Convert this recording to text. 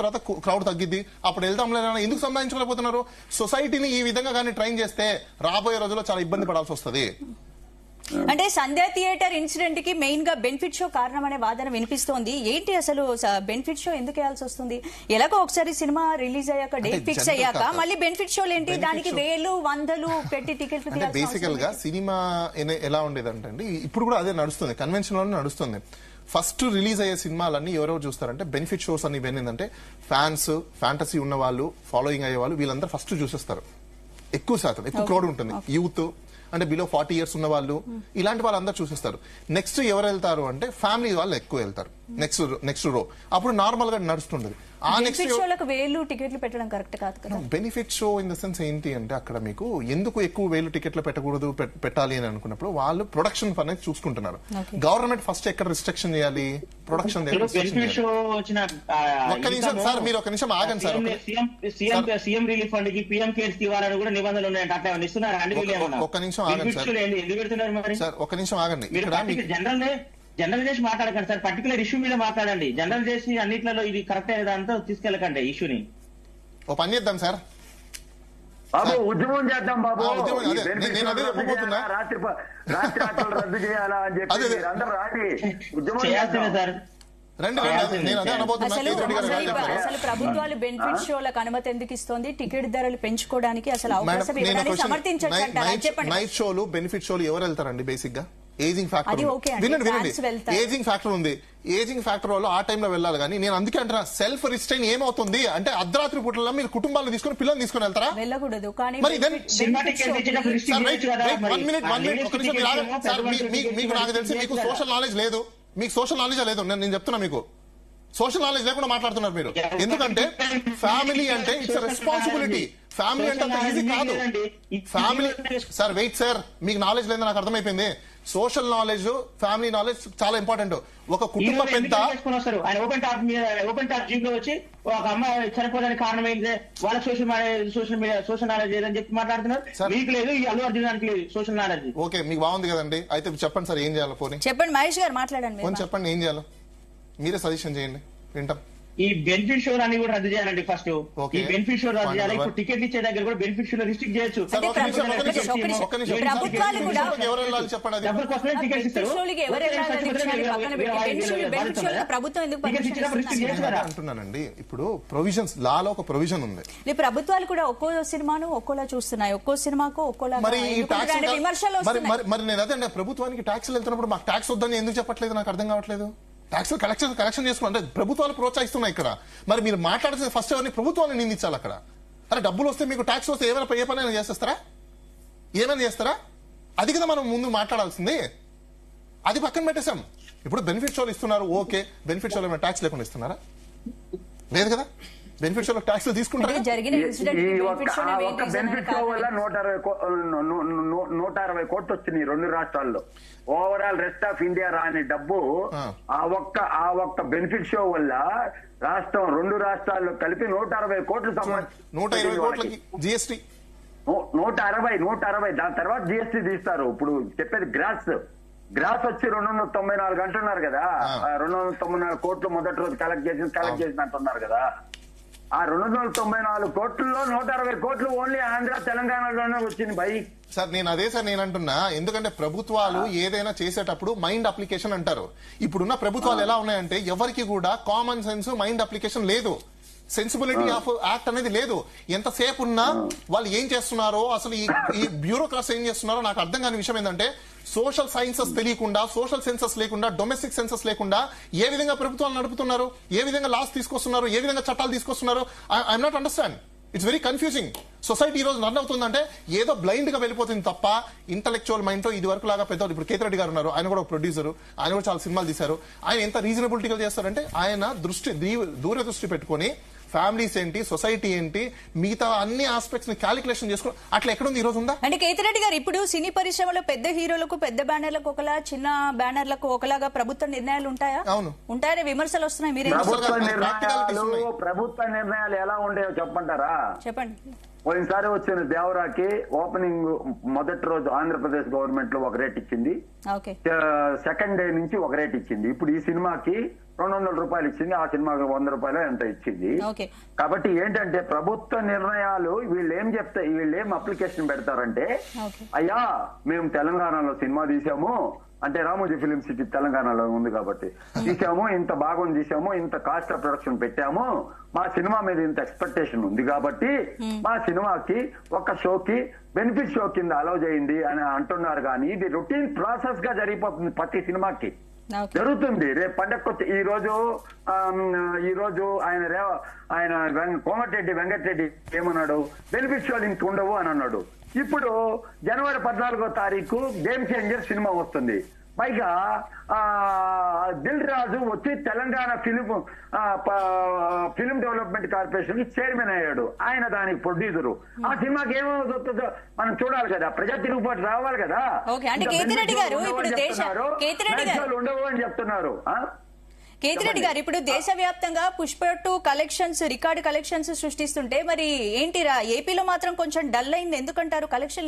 తర్వాత క్రౌడ్ తగ్గిద్ది, అప్పుడు వెళ్దాంలే ఎందుకు సంపాదించుకోలేకపోతున్నారు? సొసైటీని ఈ విధంగా కానీ ట్రైన్ చేస్తే రాబోయే రోజుల్లో చాలా ఇబ్బంది పడాల్సి వస్తుంది. అంటే సంధ్యా థియేటర్ ఇన్సిడెంట్ కి మెయిన్ గా బెనిఫిట్ షో కారణం అనే వాదన వినిపిస్తోంది. ఏంటి అసలు బెనిఫిట్ షో ఎందుకు వేయాల్సి వస్తుంది? ఎలాగో ఒకసారి సినిమా రిలీజ్ అయ్యాక డేట్ ఫిక్స్ అయ్యాక మళ్ళీ బెనిఫిట్ షోలు ఏంటి? దానికి వేలు వందలు పెట్టి టికెట్లు బేసికల్ గా సినిమా ఎలా ఉండేదంటే అండి, ఇప్పుడు కూడా అదే నడుస్తుంది, కన్వెన్షన్ లోనే నడుస్తుంది. ఫస్ట్ రిలీజ్ అయ్యే సినిమాలన్నీ ఎవరెవరు చూస్తారంటే బెనిఫిట్ షోస్ అని ఏంటంటే ఫ్యాన్స్, ఫ్యాంటసీ ఉన్న వాళ్ళు, ఫాలోయింగ్ అయ్యే వాళ్ళు, వీళ్ళందరూ ఫస్ట్ చూసేస్తారు. ఎక్కువ శాతం ఎక్కువ క్రౌడ్ ఉంటుంది. యూత్ అంటే బిలో 40 years ఉన్న వాళ్ళు, ఇలాంటి వాళ్ళందరూ చూసేస్తారు. నెక్స్ట్ ఎవరు వెళ్తారు అంటే ఫ్యామిలీ వాళ్ళు ఎక్కువ వెళ్తారు. నెక్స్ట్ రో అప్పుడు నార్మల్ గా నడుస్తుంటది. ఆ నెక్స్ట్ వేలు టికెట్లు పెట్టడం కరెక్ట్ కాదు కదా. Benefit show in the sense ఏంటి అంటే అక్కడ మీకు ఎందుకు ఎక్కువ వేలు టికెట్లు పెట్టకూడదు, పెట్టాలి అని అనుకున్నప్పుడు వాళ్ళు ప్రొడక్షన్ అనేది చూసుకుంటున్నారు. గవర్నమెంట్ ఫస్ట్ ఎక్కడ రిస్ట్రిక్షన్ చేయాలి? ప్రొడక్షన్. ఒక్క నిమిషం సార్, మీరు ఒక నిమిషం ఆగండి సార్. సీఎం రిలీఫ్ ఫండ్ కి పీఎం కేర్స్ ఇవ్వాలని కూడా నిబంధనలు ఉన్నాయంటే అట్లా ఇస్తున్నారు. ఒక్క నిమిషం ఆగండి సార్. ఎందుకు పెడుతున్నారు మరి సార్? ఒక్క నిమిషం ఆగండి. జనరల్ చేసి మాట్లాడకండి సార్, పర్టికులర్ ఇష్యూ మీద మాట్లాడండి. జనరల్ చేసి అన్నిట్లలో ఇది కరెక్ట్ అయ్యేదంతా తీసుకెళ్ళకండి ఇష్యూని. ఓ పని చేద్దాం సార్, బాబు ఉద్యమం చేద్దాం బాబు. నేను అదే చెప్పబోతున్నా. రాత్రి ఆటలు రద్దు చేయాలా అని చెప్పి అందరూ రాండి, ఉద్యమం చేయాల్సిందే సార్. అసలు ప్రభుత్వాలు బెనిఫిట్ షోలకు అనుమతి ఎందుకు ఇస్తోంది? టికెట్ ధరలు పెంచుకోవడానికి అసలు అవకాశం ఇవ్వడానికి సమర్థించండి. నైట్ షోలు, బెనిఫిట్ షోలు ఎవరు వెళ్తారండి? బేసిక్ గా ఏజింగ్ ఫ్యాక్టర్. వినండి, ఏజింగ్ ఫ్యాక్టర్ ఉంది. ఏజింగ్ ఫ్యాక్టర్ వాళ్ళు ఆ టైంలో వెళ్ళాలి. కానీ నేను అందుకే అంటున్నా, సెల్ఫ్ రిస్ట్రైన్ ఏమవుతుంది అంటే అర్ధరాత్రి పూటల్లో మీరు కుటుంబాలను తీసుకుని పిల్లల్ని తీసుకుని వెళ్తారా? వెళ్ళకూడదు. కానీ మీకు నాకు తెలిసి మీకు సోషల్ నాలెడ్జ్ లేదు. మీకు సోషల్ నాలెడ్జ్ లేదు. నేను చెప్తున్నా, మీకు సోషల్ నాలెడ్జ్ లేకుండా మాట్లాడుతున్నారు మీరు. ఎందుకంటే ఫ్యామిలీ అంటే ఇట్స్ రెస్పాన్సిబిలిటీ. ఫ్యామిలీ అంటే అంత ఈజీ కాదు. ఫ్యామిలీ సార్, వెయిట్ సార్, మీకు నాలెడ్జ్ లేదని నాకు అర్థమైపోయింది. సోషల్ నాలెడ్జ్, ఫ్యామిలీ నాలెడ్జ్ చాలా ఇంపార్టెంట్. ఒక కుటుంబ పెద్ద ఓపెన్ టాప్ జీప్ లో వచ్చి ఒక అమ్మాయి చనిపోవడానికి కారణం ఏంటి? వాళ్ళ సోషల్ నాలెడ్జ్ లేదని చెప్పి మాట్లాడుతున్నారు. మీకు లేదు, ఈ అల్లు అర్జునానికి లేదు సోషల్ నాలెడ్జ్. ఓకే, మీకు బాగుంది కదండి. అయితే చెప్పండి సార్, ఏం చేయాలో పోనీ చెప్పండి. మహేష్ గారు మాట్లాడండి. చెప్పండి ఏం చేయాలో, మీరే సజెషన్ చేయండి, వింటాం. ఈ బెనిఫిట్ షో అని కూడా రద్దు చేయాలండి. ఫస్ట్ ఈ బెనిఫిట్ షో రద్దు చేయాలి. ఇప్పుడు టికెట్ ఇచ్చే దగ్గర కూడా బెనిఫిట్ షో రిస్ట్రిక్ట్ చేయొచ్చు. అంటున్నానండి, ఇప్పుడు ప్రొవిజన్స్ లాలో ఒక ప్రొవిజన్ ఉంది. ప్రభుత్వాలు కూడా ఒక్కో సినిమాను ఒక్కోలా చూస్తున్నాయి, ఒక్కో సినిమాకు ఒక్కోలా విమర్శలు. మరి నేను అదే అండి, ప్రభుత్వానికి ట్యాక్స్లు వెళ్తున్నప్పుడు మాకు ట్యాక్స్ వద్దని ఎందుకు చెప్పట్లేదు? నాకు అర్థం కావట్లేదు. ట్యాక్స్ కలెక్షన్ చేసుకుంటే ప్రభుత్వాలు ప్రోత్సహిస్తున్నాయి ఇక్కడ. మరి మీరు మాట్లాడాల్సిన ఫస్ట్ ఎవరిని? ప్రభుత్వాన్ని నిందించాలి అక్కడ. అరే డబ్బులు వస్తే, మీకు ట్యాక్స్ వస్తే ఏ పనైనా చేసేస్తారా? ఏమైనా చేస్తారా? అది కదా మనం ముందు మాట్లాడాల్సింది. అది పక్కన పెట్టేశాం. ఇప్పుడు బెనిఫిట్ షోలు ఇస్తున్నారు, ఓకే. బెనిఫిట్ షోలో ఏమైనా ట్యాక్స్ లేకుండా ఇస్తున్నారా? లేదు కదా. బెనిఫిట్ షోలో ట్యాక్స్ తీసుకుంటారు. బెనిఫిట్ షో వల్ల 160 కోట్లు వచ్చినాయి 2 రాష్ట్రాల్లో. ఓవరాల్ రెస్ట్ ఆఫ్ ఇండియా రాని డబ్బు ఆ ఒక్క బెనిఫిట్ షో వల్ల రాష్ట్రం 2 రాష్ట్రాల్లో కలిపి 160 కోట్లు 120 కోట్లకి జీఎస్టీ. 160 దాని తర్వాత జీఎస్టీ తీస్తారు. ఇప్పుడు చెప్పేది గ్రాస్ వచ్చి 294 అంటున్నారు కదా. 294 కోట్లు మొదటి రోజు కలెక్ట్ చేసినట్టున్నారు కదా. ఆ 294 కోట్లలో 160 కోట్లు ఓన్లీ ఆంధ్ర తెలంగాణలోనే వచ్చింది భయ్. సార్ నేను అంటున్నా, ఎందుకంటే ప్రభుత్వాలు ఏదైనా చేసేటప్పుడు మైండ్ అప్లికేషన్ అంటారు. ఇప్పుడున్న ప్రభుత్వాలు ఎలా ఉన్నాయంటే ఎవరికి కూడా కామన్ సెన్స్, మైండ్ అప్లికేషన్ లేదు. సెన్సిబిలిటీ ఆఫ్ యాక్ట్ అనేది లేదు. ఎంతసేపు ఉన్నా వాళ్ళు ఏం చేస్తున్నారో, అసలు ఈ బ్యూరోక్రాట్స్ ఏం చేస్తున్నారో నాకు అర్థం కాని విషయం ఏంటంటే, సోషల్ సైన్సెస్ తెలియకుండా, సోషల్ సెన్సెస్ లేకుండా, డొమెస్టిక్ సెన్సెస్ లేకుండా ఏ విధంగా ప్రభుత్వాలు నడుపుతున్నారు, ఏ విధంగా లాస్ తీసుకొస్తున్నారు, ఏ విధంగా చట్టాలు తీసుకొస్తున్నారు, I'm not understand. It's very confusing. Society ఈ రోజు రన్ అవుతుందంటే ఏదో బ్లైండ్ గా వెళ్ళిపోతుంది తప్ప ఇంటలెక్చువల్ మైండ్ తో ఇది వరకు లాగా పెద్ద. ఇప్పుడు కేతిరెడ్డి గారు ఉన్నారు, ఆయన కూడా ఒక ప్రొడ్యూసర్, ఆయన కూడా చాలా సినిమాలు తీశారు. ఆయన ఎంత రీజనబిలిటీగా చేస్తారంటే ఆయన దూరదృష్టి పెట్టుకుని ఫ్యామిలీస్ ఏంటి, సొసైటీ ఏంటి, మిగతా అన్ని ఆస్పెక్ట్స్ ని క్యాలిక్యులేషన్ చేసుకుని అట్లా ఎక్కడుంది ఈ రోజు ఉందా? అంటే కేతిరెడ్డి గారు, ఇప్పుడు సినీ పరిశ్రమలో పెద్ద హీరోలకు, పెద్ద బ్యానర్లకు ఒకలా, చిన్న బ్యానర్లకు ఒకలాగా ప్రభుత్వ నిర్ణయాలు ఉంటాయా? అవును, ఉంటాయని విమర్శలు వస్తున్నాయి. ప్రభుత్వ నిర్ణయాలు ఎలా ఉండేవో చెప్పంటారా? చెప్పండి. పోయినసారి వచ్చిన దేవరాకి ఓపెనింగ్ మొదటి రోజు ఆంధ్రప్రదేశ్ గవర్నమెంట్ లో ఒక రేట్ ఇచ్చింది, ఓకే సెకండ్ డే నుంచి ఒక రేట్ ఇచ్చింది. ఇప్పుడు ఈ సినిమాకి 200 రూపాయలు ఇచ్చింది, ఆ సినిమాకి 100 రూపాయలు ఎంత ఇచ్చింది. ఓకే కాబట్టి ఏంటంటే ప్రభుత్వ నిర్ణయాలు వీళ్ళు ఏం అప్లికేషన్ పెడతారంటే, ఓకే అయ్యా మేము తెలంగాణలో సినిమా తీసాము అంటే రామోజీ ఫిలిం సిటీ తెలంగాణలో ఉంది కాబట్టి తీసాము, ఇంత భాగం తీసాము, ఇంత కాస్ట్ ఆఫ్ ప్రొడక్షన్ పెట్టాము, మా సినిమా మీద ఇంత ఎక్స్పెక్టేషన్ ఉంది కాబట్టి మా సినిమాకి ఒక షోకి బెనిఫిట్ షో కింద అలౌ చేయండి అని అంటున్నారు. కానీ ఇది రొటీన్ ప్రాసెస్ గా జరిగిపోతుంది ప్రతి సినిమాకి జరుగుతుంది. రేపు పండగ ఈ రోజు ఆయన కోమటిరెడ్డి వెంకటరెడ్డి ఏమన్నాడు, బెనిఫిట్ షోలు ఇంక ఉండవు అని అన్నాడు. ఇప్పుడు జనవరి 14వ తారీఖు గేమ్ చేంజర్ సినిమా వస్తుంది. పైగా దిల్ రాజు వచ్చి తెలంగాణ ఫిలిం డెవలప్మెంట్ కార్పొరేషన్ కి చైర్మన్ అయ్యాడు. ఆయన దానికి ప్రొడ్యూసరు. ఆ సినిమాకి ఏమవుతుందో మనం చూడాలి కదా, ప్రజా తిరుగుబాటు రావాలి కదా. ఉండవు అని చెప్తున్నారు. కేతిరెడ్డి గారు, ఇప్పుడు దేశవ్యాప్తంగా పుష్ప 2 కలెక్షన్స్ రికార్డు కలెక్షన్స్ సృష్టిస్తుంటే మరి ఏంటిరా ఏపీలో మాత్రం కొంచెం డల్ అయింది ఎందుకంటారు? కలెక్షన్